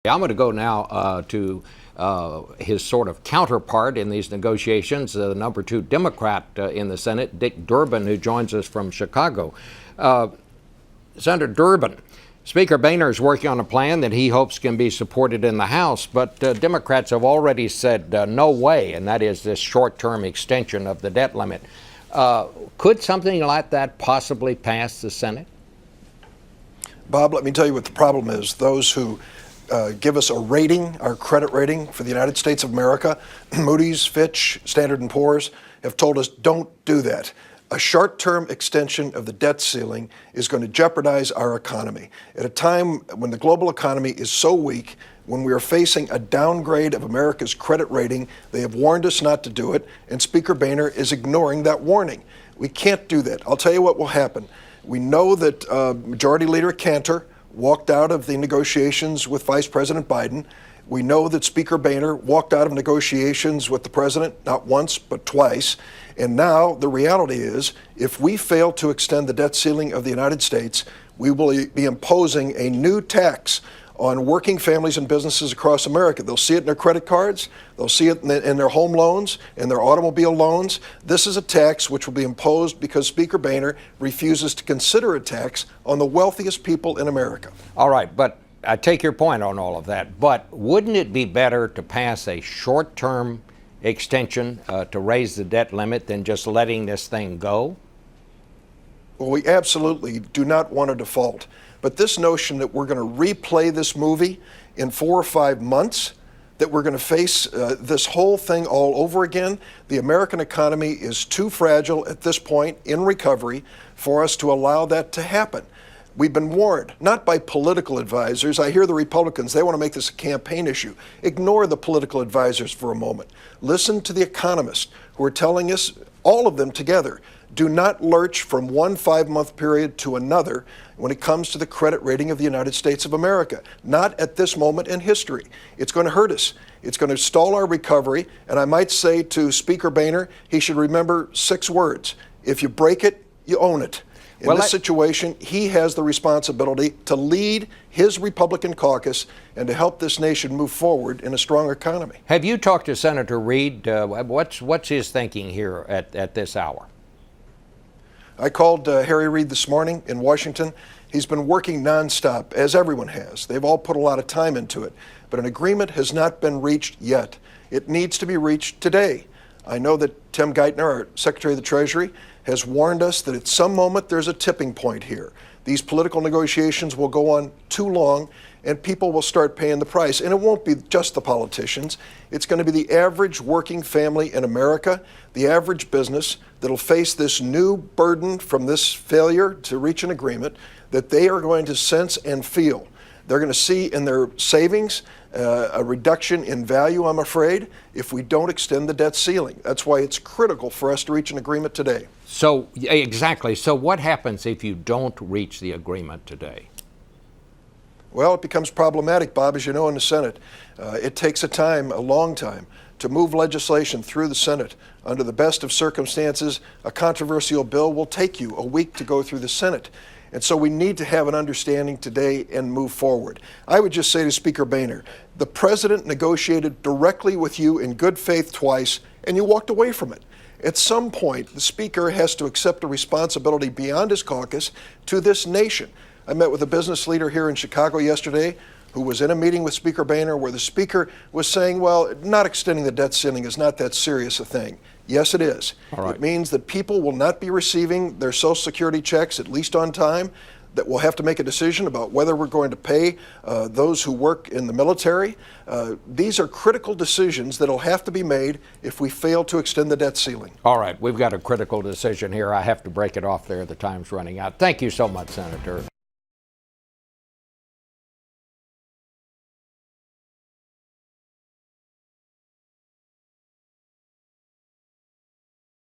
I'm going to go now to his sort of counterpart in these negotiations, the number 2 Democrat in the Senate, Dick Durbin, who joins us from Chicago. Senator Durbin, Speaker Boehner is working on a plan that he hopes can be supported in the House, but Democrats have already said no way, and that is this short-term extension of the debt limit. Could something like that possibly pass the Senate? Bob, let me tell you what the problem is. Those who give us a rating, our credit rating for the United States of America, Moody's, Fitch, Standard & Poor's, have told us don't do that. A short-term extension of the debt ceiling is going to jeopardize our economy. At a time when the global economy is so weak, when we are facing a downgrade of America's credit rating, they have warned us not to do it, and Speaker Boehner is ignoring that warning. We can't do that. I'll tell you what will happen. We know that Majority Leader Cantor walked out of the negotiations with Vice President Biden. We know that Speaker Boehner walked out of negotiations with the president not once but twice. And now the reality is, if we fail to extend the debt ceiling of the United States, we will be imposing a new tax on working families and businesses across America. They'll see it in their credit cards, they'll see it in their home loans, in their automobile loans. This is a tax which will be imposed because Speaker Boehner refuses to consider a tax on the wealthiest people in America. All right, but I take your point on all of that, but wouldn't it be better to pass a short-term extension to raise the debt limit than just letting this thing go? Well, we absolutely do not want to default. But this notion that we're going to replay this movie in 4 or 5 months, that we're going to face this whole thing all over again, the American economy is too fragile at this point in recovery for us to allow that to happen. We've been warned, not by political advisors. I hear the Republicans, they want to make this a campaign issue. Ignore the political advisors for a moment. Listen to the economists who are telling us, all of them together, do not lurch from one 5-month period to another when it comes to the credit rating of the United States of America. Not at this moment in history. It's going to hurt us. It's going to stall our recovery. And I might say to Speaker Boehner, he should remember 6 words. If you break it, you own it. In this situation, he has the responsibility to lead his Republican caucus and to help this nation move forward in a strong economy. Have you talked to Senator Reid? What's his thinking here at this hour? I called Harry Reid this morning in Washington. He's been working nonstop, as everyone has. They've all put a lot of time into it. But an agreement has not been reached yet. It needs to be reached today. I know that Tim Geithner, our Secretary of the Treasury, has warned us that at some moment there's a tipping point here. These political negotiations will go on too long, and people will start paying the price. And it won't be just the politicians. It's going to be the average working family in America, the average business that'll face this new burden from this failure to reach an agreement that they are going to sense and feel. They're going to see in their savings a reduction in value, I'm afraid, if we don't extend the debt ceiling. That's why it's critical for us to reach an agreement today. So, exactly. So what happens if you don't reach the agreement today? Well, it becomes problematic, Bob, as you know, in the Senate. It takes a long time, to move legislation through the Senate. Under the best of circumstances, a controversial bill will take you a week to go through the Senate. And so we need to have an understanding today and move forward. I would just say to Speaker Boehner, the president negotiated directly with you in good faith twice, and you walked away from it. At some point, the Speaker has to accept a responsibility beyond his caucus to this nation. I met with a business leader here in Chicago yesterday who was in a meeting with Speaker Boehner where the Speaker was saying, well, not extending the debt ceiling is not that serious a thing. Yes, it is. All right. It means that people will not be receiving their Social Security checks, at least on time, that we'll have to make a decision about whether we're going to pay those who work in the military. These are critical decisions that will have to be made if we fail to extend the debt ceiling. All right, we've got a critical decision here. I have to break it off there. The time's running out. Thank you so much, Senator.